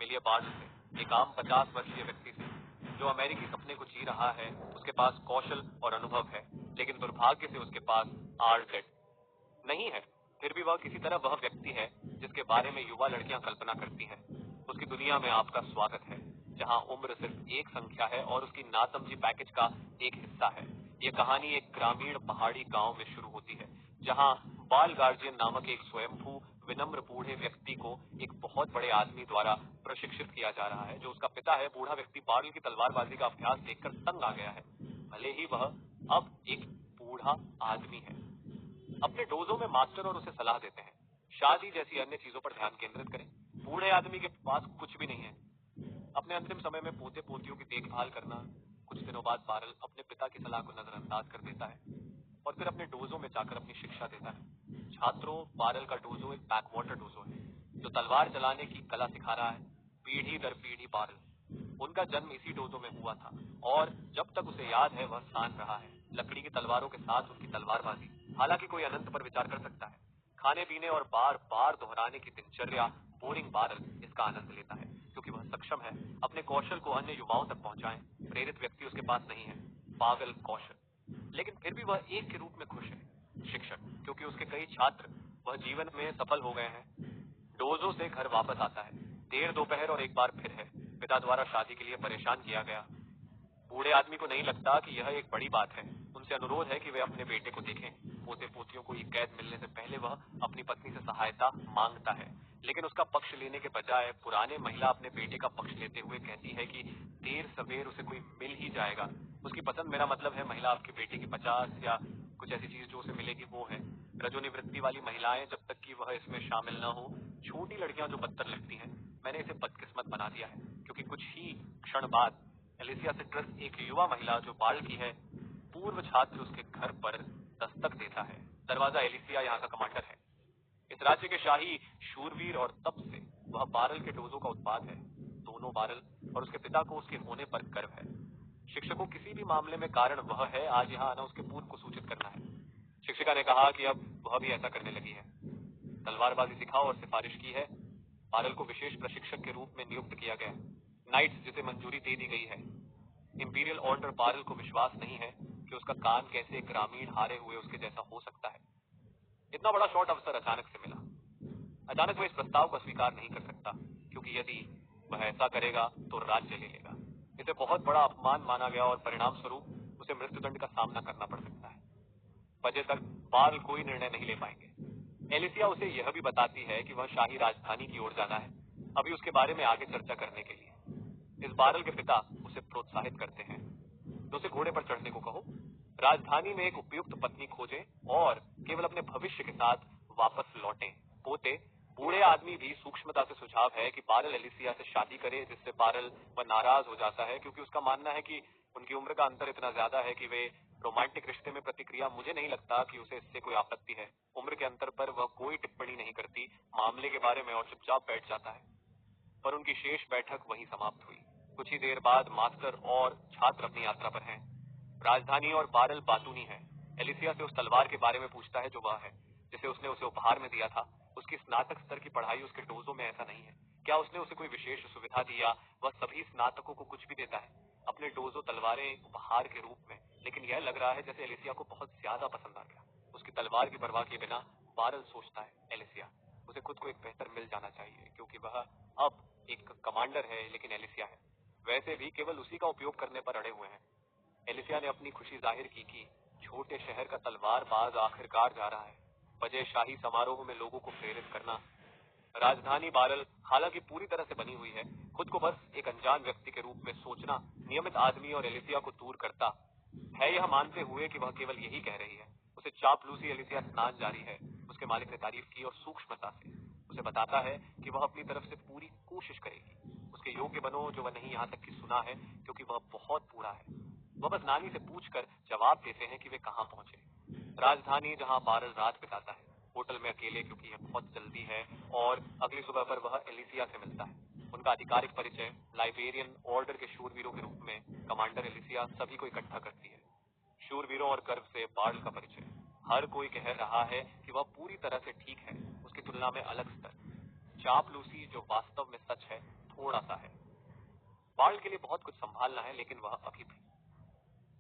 के लिए बाढ़ से, एक आम 50 वर्षीय व्यक्ति से, जो अमेरिकी सपने को जी रहा है, उसके पास कौशल और अनुभव है, लेकिन दुर्भाग्य से उसके पास आरजेड नहीं है। फिर भी वह किसी तरह वह व्यक्ति है जिसके बारे में युवा लड़कियां कल्पना करती हैं। उसकी दुनिया में आपका स्वागत है, जहां उम्र सिर्फ एक संख्या है और उसकी नासमझी पैकेज का एक हिस्सा है। यह कहानी एक ग्रामीण पहाड़ी गांव में शुरू होती है, जहां बाल गार्जियन नामक एक स्वयंभू विनम्र बूढ़े व्यक्ति को एक बहुत बड़े आदमी द्वारा प्रशिक्षित किया जा रहा है। जो उसका पिता है, बूढ़ा व्यक्ति बाल की तलवारबाजी का अभ्यास देखकर तंग आ गया है, भले ही वह अब एक बूढ़ा आदमी है। अपने डोजो में मास्टर और उसे सलाह देते हैं, शादी जैसी अन्य चीजों पर ध्यान केंद्रित करें। बूढ़े आदमी के पास कुछ भी नहीं है। अपने अंतिम समय में पोते पोतियों की देखभाल करना। कुछ दिनों बाद बारल अपने पिता की सलाह को नजरअंदाज कर देता है और फिर अपने डोजो में जाकर अपनी शिक्षा देता है। छात्रों, बारल का डोजो एक बैकवाटर डोजो है जो तलवार चलाने की कला सिखा रहा है। पीढ़ी दर पीढ़ी बारल, उनका जन्म इसी डोजो में हुआ था और जब तक उसे याद है वह सान रहा है लकड़ी की तलवारों के साथ उनकी तलवारबाजी। हालांकि कोई अनंत पर विचार कर सकता है, खाने पीने और बार बार दोहराने की दिनचर्या बोरिंग बारल इसका आनंद लेता है क्योंकि वह सक्षम है अपने कौशल को अन्य युवाओं तक पहुंचाएं। प्रेरित व्यक्ति उसके पास नहीं है, पागल कौशल, लेकिन फिर भी वह एक के रूप में खुश है, शिक्षक, क्योंकि उसके कई छात्र वह जीवन में सफल हो गए हैं। डोजो से घर वापस आता है, देर दोपहर और एक बार फिर है पिता द्वारा शादी के लिए परेशान किया गया। बूढ़े आदमी को नहीं लगता कि यह एक बड़ी बात है। उनसे अनुरोध है कि वे अपने बेटे को देखें। पोते पोतियों को ये कैद मिलने से पहले वह अपनी पत्नी से सहायता मांगता है, लेकिन उसका पक्ष लेने के बजाय पुराने महिला अपने बेटे का पक्ष लेते हुए कहती है कि देर सवेर उसे कोई मिल ही जाएगा। उसकी पसंद, मेरा मतलब है महिला आपके बेटे की 50 या कुछ ऐसी चीज जो उसे मिलेगी वो है। रजोनिवृत्ति वाली महिलाएं, जब तक कि वह इसमें शामिल न हो। छोटी लड़कियां जो बदतर लगती हैं। मैंने इसे बदकिस्मत बना दिया है क्योंकि कुछ ही क्षण बाद एलिसिया सिट्रस, एक युवा महिला जो बाल की है, पूर्व छात्र, उसके घर पर दस्तक देता है। दरवाजा एलिसिया यहाँ का कमांडर है, इस राज्य के शाही शूरवीर, और तब से वह बारल के डोजो का उत्पाद है। दोनों बारल और उसके पिता को उसके होने पर गर्व है। शिक्षकों किसी भी मामले में कारण वह है, आज यहाँ आना उसके पूर्व को सूचित करना है। शिक्षिका ने कहा कि अब वह भी ऐसा करने लगी है। तलवारबाजी सिखाओ और सिफारिश की है। बारल को विशेष प्रशिक्षक के रूप में नियुक्त किया गया, नाइट्स जिसे मंजूरी दे दी गई है। इंपीरियल ऑर्डर बारल को विश्वास नहीं है कि उसका काम कैसे ग्रामीण हारे हुए उसके जैसा हो सकता है। इतना बड़ा शॉर्ट अवसर अचानक से मिला। अचानक वह इस प्रस्ताव को स्वीकार नहीं कर सकता क्योंकि यदि वह ऐसा करेगा तो राज्य ले लेगा। इसे बहुत बड़ा अपमान माना गया और परिणाम स्वरूप उसे मृत्युदंड का सामना करना पड़ सकता है। बजे तक बारल कोई निर्णय नहीं ले पाएंगे। एलिसिया उसे यह भी बताती है कि वह शाही राजधानी की ओर जाना है, अभी उसके बारे में आगे चर्चा करने के लिए। इस बारल के पिता उसे प्रोत्साहित करते हैं, तो उसे घोड़े पर चढ़ने को कहो, राजधानी में एक उपयुक्त पत्नी खोजें और केवल अपने भविष्य के साथ वापस लौटें। पोते, बूढ़े आदमी भी सूक्ष्मता से सुझाव है कि बारल एलिसिया से शादी करे, जिससे बारल वह नाराज हो जाता है क्योंकि उसका मानना है कि उनकी उम्र का अंतर इतना ज्यादा है कि वे रोमांटिक रिश्ते में प्रतिक्रिया। मुझे नहीं लगता कि उसे इससे कोई आपत्ति है। उम्र के अंतर पर वह कोई टिप्पणी नहीं करती मामले के बारे में और चुपचाप बैठ जाता है। पर उनकी शेष बैठक वहीं समाप्त हुई। कुछ ही देर बाद मास्टर और छात्र अपनी यात्रा पर हैं। राजधानी और बारल बातूनी है। एलिसिया से उस तलवार के बारे में पूछता है जो वह है, जिसे उसने उसे उपहार में दिया था। उसकी स्नातक स्तर की पढ़ाई उसके डोजो में ऐसा नहीं है। क्या उसने उसे कोई विशेष सुविधा दी या वह सभी स्नातकों को कुछ भी देता है अपने डोजो तलवारें उपहार के रूप में? लेकिन यह लग रहा है जैसे एलिसिया को बहुत ज्यादा पसंद आ गया। उसकी तलवार की परवाह किए बिना बारल सोचता है, एलिसिया, उसे खुद को एक बेहतर मिल जाना चाहिए क्योंकि वह अब एक कमांडर है, लेकिन एलिसिया है। वैसे भी केवल उसी का उपयोग करने पर अड़े हुए हैं। एलिसिया ने अपनी खुशी जाहिर की कि छोटे शहर का तलवारबाज आखिरकार जा रहा है, बजाय शाही समारोह में लोगों को प्रेरित करना। राजधानी बारल हालांकि पूरी तरह से बनी हुई है, खुद को बस एक अनजान व्यक्ति के रूप में सोचना नियमित आदमी और एलिसिया को दूर करता है, यह मानते हुए कि वह केवल यही कह रही है। उसे चापलूसी एलिसिया स्नान जारी है। उसके मालिक ने तारीफ की और सूक्ष्मता से उसे बताता है कि वह अपनी तरफ से पूरी कोशिश करेगी। उसके योग्य बनो, जो वह नहीं यहाँ तक कि सुना है क्योंकि वह बहुत बूढ़ा है। वह बस नानी से पूछकर जवाब देते हैं कि वे कहाँ पहुंचे। राजधानी, जहाँ बारल रात बिताता है, होटल में अकेले क्योंकि यह बहुत जल्दी है, और अगली सुबह पर वह एलिसिया से मिलता है। उनका आधिकारिक परिचय लाइबेरियन ऑर्डर के शूरवीरों के रूप में कमांडर एलिसिया सभी को इकट्ठा करती है। शूरवीरों और गर्व से बारल का परिचय। हर कोई कह रहा है कि वह पूरी तरह से ठीक है, उसकी तुलना में अलग स्तर। चापलूसी जो वास्तव में सच है, थोड़ा थोड़ा सा है। बार्ल के लिए बहुत कुछ संभालना है, लेकिन वह अभी भी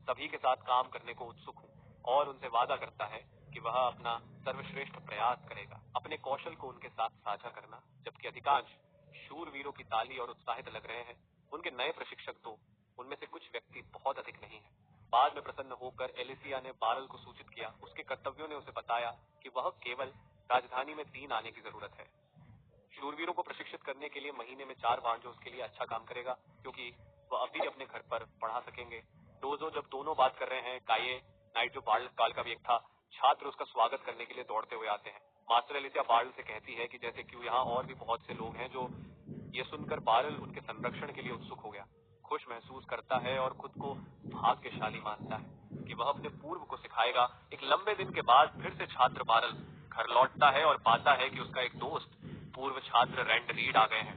सभी के साथ काम करने को उत्सुक हूँ और उनसे वादा करता है कि वह अपना सर्वश्रेष्ठ प्रयास करेगा अपने कौशल को उनके साथ साझा करना। जबकि अधिकांश शूरवीरों की ताली और उत्साहित लग रहे हैं, उनके नए प्रशिक्षक तो उनमें से कुछ व्यक्ति बहुत अधिक नहीं है। बाद में प्रसन्न होकर एलिसिया ने बारल को सूचित किया। उसके कर्तव्यों ने उसे बताया कि वह केवल राजधानी में 3 आने की जरूरत है। शूरवीरों को प्रशिक्षित करने के लिए महीने में 4 बार, जो उसके लिए अच्छा काम करेगा, क्योंकि वह अभी अपने घर पर पढ़ा सकेंगे। डोजो जब दोनों बात कर रहे हैं, काये नाइट जो बार्ल काल का भी एक था, छात्र उसका स्वागत करने के लिए दौड़ते हुए आते हैं। मास्टर एलिसिया बार्ल से कहती है कि जैसे क्यों यहाँ और भी बहुत से लोग हैं। जो ये सुनकर बार्ल उनके संरक्षण के लिए उत्सुक हो गया, खुश महसूस करता है और खुद को भाग्यशाली मानता है कि वह अपने पूर्व को सिखाएगा। एक लंबे दिन के बाद फिर से छात्र बार्ल घर लौटता है और पाता है कि उसका एक दोस्त पूर्व छात्र रैंड रीड आ गए हैं।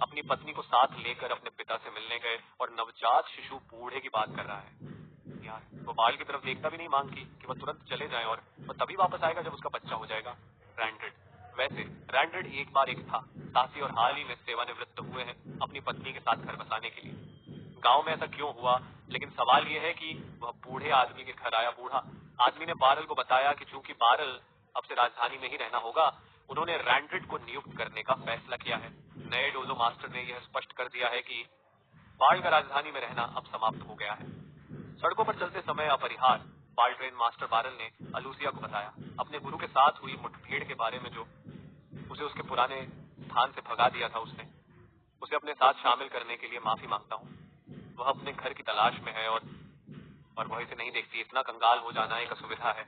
अपनी पत्नी को साथ लेकर अपने पिता से मिलने गए और नवजात शिशु बूढ़े की बात कर रहा है। यार, वो बाल की तरफ देखता भी नहीं मांग कि वह तुरंत चले जाए और वह तभी वापस आएगा जब उसका बच्चा हो जाएगा। रैंडेड, वैसे रैंडेड एक बार एक था साथी और हाल ही में सेवानिवृत्त हुए हैं अपनी पत्नी के साथ घर बसाने के लिए। गांव में ऐसा क्यों हुआ, लेकिन सवाल यह है कि वह बूढ़े आदमी के घर आया। बूढ़ा आदमी ने बारल को बताया कि चूंकि बारल अब से राजधानी में ही रहना होगा, उन्होंने रैंडेड को नियुक्त करने का फैसला किया है। नए डोजो मास्टर ने यह स्पष्ट कर दिया है कि बार्ल का राजधानी में रहना अब समाप्त हो गया है। सड़कों पर चलते समय अपरिहार बाल ट्रेन मास्टर बारल ने अलूसिया को बताया अपने गुरु के साथ हुई मुठभेड़ के बारे में, जो उसे उसके पुराने स्थान से भगा दिया था। उसने उसे अपने साथ शामिल करने के लिए माफी मांगता हूँ। वह अपने घर की तलाश में है और वह इसे नहीं देखती। इतना कंगाल हो जाना एक असुविधा है।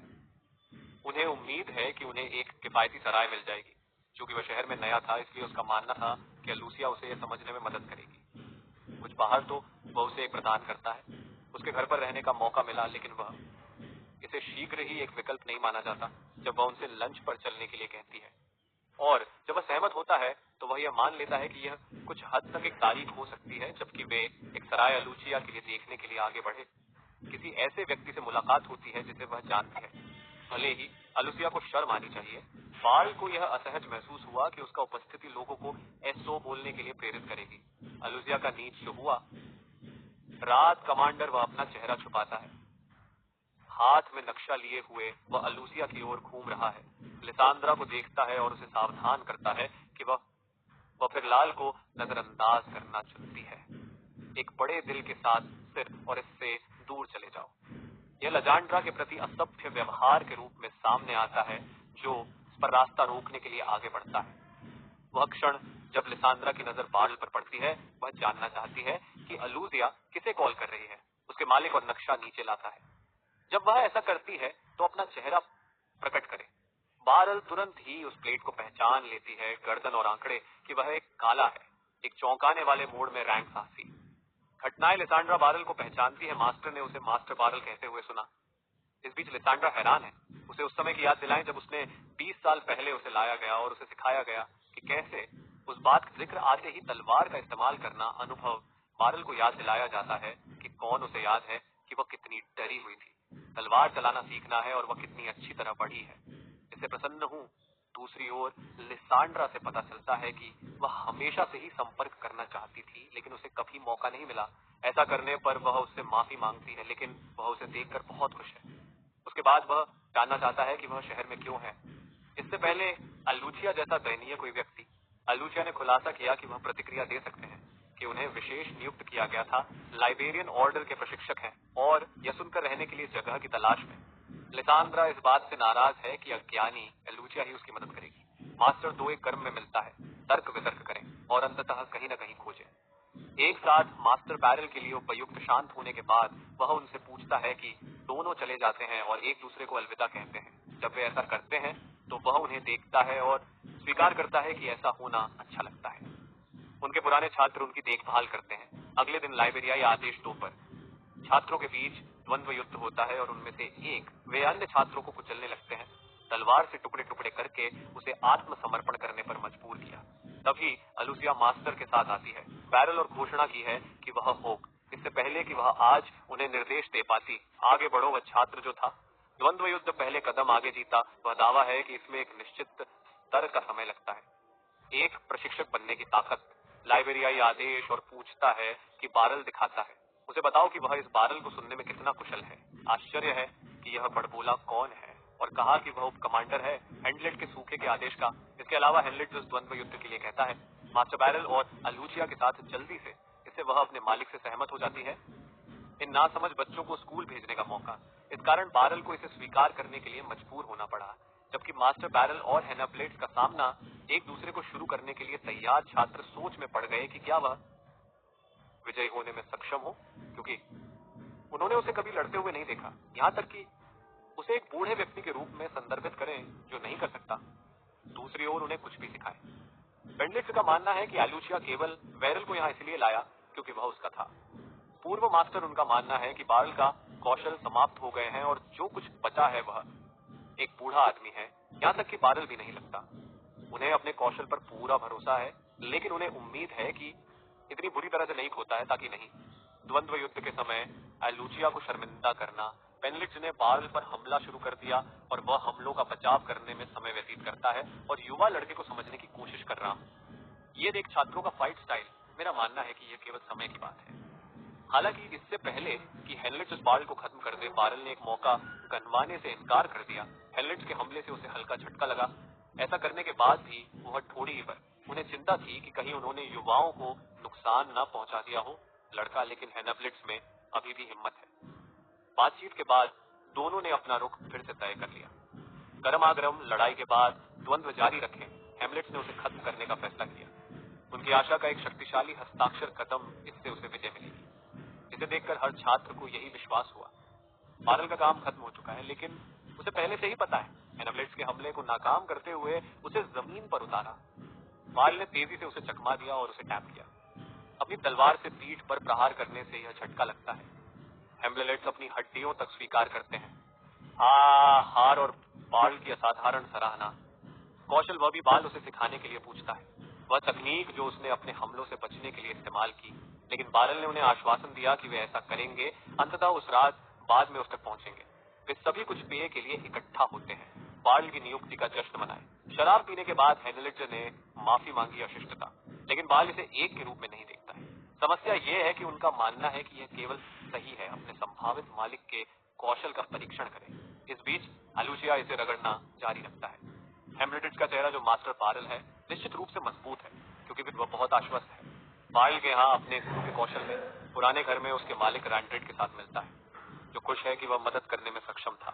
उन्हें उम्मीद है कि उन्हें एक किफायती सराय मिल जाएगी। चूंकि वह शहर में नया था, इसलिए उसका मानना था कि अलूसिया उसे यह समझने में मदद करेगी। कुछ बाहर तो वह उसे एक प्रदान करता है। उसके घर पर रहने का मौका मिला, लेकिन वह इसे शीघ्र ही एक विकल्प नहीं माना जाता। जब वह उनसे लंच पर चलने के लिए कहती है और जब वह सहमत होता है, तो वह यह मान लेता है कि यह कुछ हद तक एक तारीख हो सकती है, जबकि वे एक सराय अलूचिया के लिए देखने के लिए आगे बढ़े। किसी ऐसे व्यक्ति से मुलाकात होती है जिसे वह जानती है। भले ही अलूसिया को शर्म आनी चाहिए, बाल को यह असहज महसूस हुआ कि उसका उपस्थिति लोगों को एसओ बोलने के लिए प्रेरित करेगी। अलूसिया का नीच जो हुआ, रात कमांडर वह अपना चेहरा छुपाता है। हाथ में नक्शा लिए हुए वह अलूसिया की ओर घूम रहा है। लिसांद्रा को देखता है और उसे सावधान करता है कि वह फिर लाल को नजरअंदाज करना चुनती है। एक बड़े दिल के साथ सिर्फ और इससे दूर चले जाओ। यह लजांड्रा के प्रति असभ्य व्यवहार के रूप में सामने आता है, जो इस पर रास्ता रोकने के लिए आगे बढ़ता है। वह क्षण जब लिसांद्रा की नजर बार्ल पर पड़ती है, वह जानना चाहती है कि अलूसिया किसे कॉल कर रही है। उसके मालिक और नक्शा नीचे लाता है। जब वह ऐसा करती है तो अपना चेहरा प्रकट करे। बारल तुरंत ही उस प्लेट को पहचान लेती है, गर्दन और आंकड़े, कि वह एक काला है, एक चौंकाने वाले मोड़ में रैंक साहसी। घटनाएं लिसांड्रा बारल को पहचानती है। मास्टर ने उसे मास्टर बारल कहते हुए सुना। इस बीच लिसांड्रा हैरान है। उसे उस समय की याद दिलाएं जब उसने 20 साल पहले उसे लाया गया और उसे सिखाया गया कि कैसे उस बात का जिक्र आते ही तलवार का इस्तेमाल करना। अनुभव बारल को याद दिलाया जाता है कि कौन उसे याद है कि वह कितनी डरी हुई थी। तलवार चलाना सीखना है और वह कितनी अच्छी तरह बढ़ी है। इससे प्रसन्न हूँ। दूसरी ओर लिसांड्रा से पता चलता है कि वह हमेशा से ही संपर्क करना चाहती थी, लेकिन उसे कभी मौका नहीं मिला। ऐसा करने पर वह उससे माफी मांगती है, लेकिन वह उसे देखकर बहुत खुश है। उसके बाद वह जानना चाहता है कि वह शहर में क्यों है। इससे पहले अलूचिया जैसा दयनीय कोई व्यक्ति, अलूचिया ने खुलासा किया कि वह प्रतिक्रिया दे सकते हैं कि उन्हें विशेष नियुक्त किया गया था, लाइबेरियन ऑर्डर के प्रशिक्षक हैं और यह सुनकर रहने के लिए जगह की तलाश में। लिसांद्रा इस बात से नाराज है कि अज्ञानी अलूचिया ही उसकी मदद करेगी। मास्टर 2 एक कर्म में मिलता है, तर्क वितर्क करें और अंततः कहीं न कहीं खोजें। एक साथ मास्टर बैरल के लिए उपयुक्त शांत होने के बाद वह उनसे पूछता है कि दोनों चले जाते हैं और एक दूसरे को अलविदा कहते हैं। जब वे ऐसा करते हैं तो वह उन्हें देखता है और स्वीकार करता है कि ऐसा होना अच्छा लगता है। उनके पुराने छात्र उनकी देखभाल करते हैं। अगले दिन लाइबेरियाई आदेश 2 पर छात्रों के बीच द्वंद्व युद्ध होता है और उनमें से एक वे अन्य छात्रों को कुचलने लगते हैं। तलवार से टुकड़े टुकड़े करके उसे आत्मसमर्पण करने पर मजबूर किया। तभी अलूसिया मास्टर के साथ आती है। बैरल और घोषणा की है कि वह होग, इससे पहले कि वह आज उन्हें निर्देश दे पाती। आगे बढ़ो। वह छात्र जो था द्वंद्व युद्ध पहले कदम आगे जीता। वह दावा है कि इसमें एक निश्चित स्तर का समय लगता है। एक प्रशिक्षक बनने की ताकत लाइब्रेरियाई आदेश और पूछता है कि बारल दिखाता है, उसे बताओ कि वह इस बारल को सुनने में कितना कुशल है। आश्चर्य है कि यह बड़बोला कौन है, और कहा कि वह उप कमांडर है हेनलेट के सूखे के आदेश का। इसके अलावा हेनलेट उस द्वंद्व युद्ध के लिए कहता है। मास्टर बैरल और अलूचिया के साथ जल्दी से इससे वह अपने मालिक से सहमत हो जाती है। इन नासमझ बच्चों को स्कूल भेजने का मौका, इस कारण बैरल को इसे स्वीकार करने के लिए मजबूर होना पड़ा। जबकि मास्टर बैरल और हेना ब्लेड्स का सामना एक दूसरे को शुरू करने के लिए तैयार छात्र सोच में पड़ गए कि क्या वह विजयी होने में सक्षम हो, क्योंकि उन्होंने उसे कभी लड़ते हुए नहीं देखा, यहाँ तक कि उसे एक बूढ़े व्यक्ति के रूप में संदर्भित करें जो नहीं कर सकता। दूसरी ओर उन्हें कुछ भी सिखाए। पेंडलिक्स का मानना है कि आलूचिया केवल बैरल को यहाँ इसलिए लाया क्योंकि वह उसका था। पूर्व मास्टर उनका मानना है कि बैरल का कौशल समाप्त हो गए हैं और जो कुछ बचा है वह एक बूढ़ा आदमी है, यहाँ तक कि बैरल भी नहीं लगता। उन्हें अपने कौशल पर पूरा भरोसा है, लेकिन उन्हें उम्मीद है कि इतनी बुरी तरह से नहीं खोता है ताकि नहीं। द्वंद्व युद्ध के समय आलूचिया को शर्मिंदा करना, पेनलिक्स ने बैरल पर हमला शुरू कर दिया और वह हमलों का बचाव करने में समय व्यतीत करता है और युवा लड़के को समझने की कोशिश कर रहा हूं। ये देख छात्रों का फाइट स्टाइल, मेरा मानना है कि यह केवल समय की बात है। हालांकि इससे पहले कि हेनलेट्स उस बाल को खत्म कर दे, बैरल ने एक मौका गनवाने से इनकार कर दिया। हेनलेट्स के हमले से उसे हल्का झटका लगा। ऐसा करने के बाद भी वह थोड़ी ही पर उन्हें चिंता थी कि कहीं उन्होंने युवाओं को नुकसान न पहुंचा दिया हो। लड़का लेकिन हेनाब्लिट्स में अभी भी हिम्मत है। बातचीत के बाद दोनों ने अपना रुख फिर से तय कर लिया। गर्मागर्म लड़ाई के बाद द्वंद्व जारी रखे, हेमलेट्स ने उसे खत्म करने का फैसला किया। उनकी आशा का एक शक्तिशाली हस्ताक्षर कदम, इससे उसे विजय मिलेगी। इसे देखकर हर छात्र को यही विश्वास हुआ, बैरल का काम खत्म हो चुका है। लेकिन उसे पहले से ही पता है, हेनाब्लिट्स के हमले को नाकाम करते हुए उसे जमीन पर उतारा। बैरल ने तेजी से उसे चकमा दिया और उसे टैप किया। अपनी तलवार से पीठ पर प्रहार करने से यह झटका लगता है। हेमलेट्स अपनी हड्डियों तक स्वीकार करते हैं। हार और बाल की असाधारण सराहना। कौशल वह भी बाल उसे सिखाने के लिए पूछता है, वह तकनीक जो उसने अपने हमलों से बचने के लिए इस्तेमाल की। लेकिन बैरल ने उन्हें आश्वासन दिया कि वे ऐसा करेंगे। अंततः उस रात बाद में उस तक पहुंचेंगे। वे सभी कुछ पेय के लिए इकट्ठा होते हैं, बैरल की नियुक्ति का जश्न मनाए। शराब पीने के बाद हेनलेट ने माफी मांगी अशिष्टता, लेकिन बैरल इसे एक के रूप में नहीं देखता है। समस्या यह है कि उनका मानना है कि यह केवल सही है अपने संभावित मालिक के कौशल का परीक्षण करें। इस बीच अलूचिया इसे रगड़ना जारी रखता है। हेमलेट्स का चेहरा, जो मास्टर बैरल है, निश्चित रूप से मजबूत है, क्योंकि वह बहुत आश्वस्त है। बैरल के यहाँ अपने गुरु के कौशल में पुराने घर में उसके मालिक रैंड्रेड के साथ मिलता है, जो खुश है कि वह मदद करने में सक्षम था।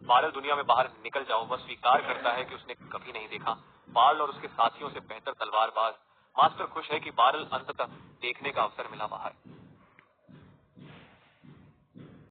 बैरल दुनिया में बाहर निकल जाओ, वह स्वीकार करता है कि उसने कभी नहीं देखा बैरल और उसके साथियों से बेहतर तलवारबाज। मास्टर खुश है कि बैरल अंततः देखने का अवसर मिला बाहर।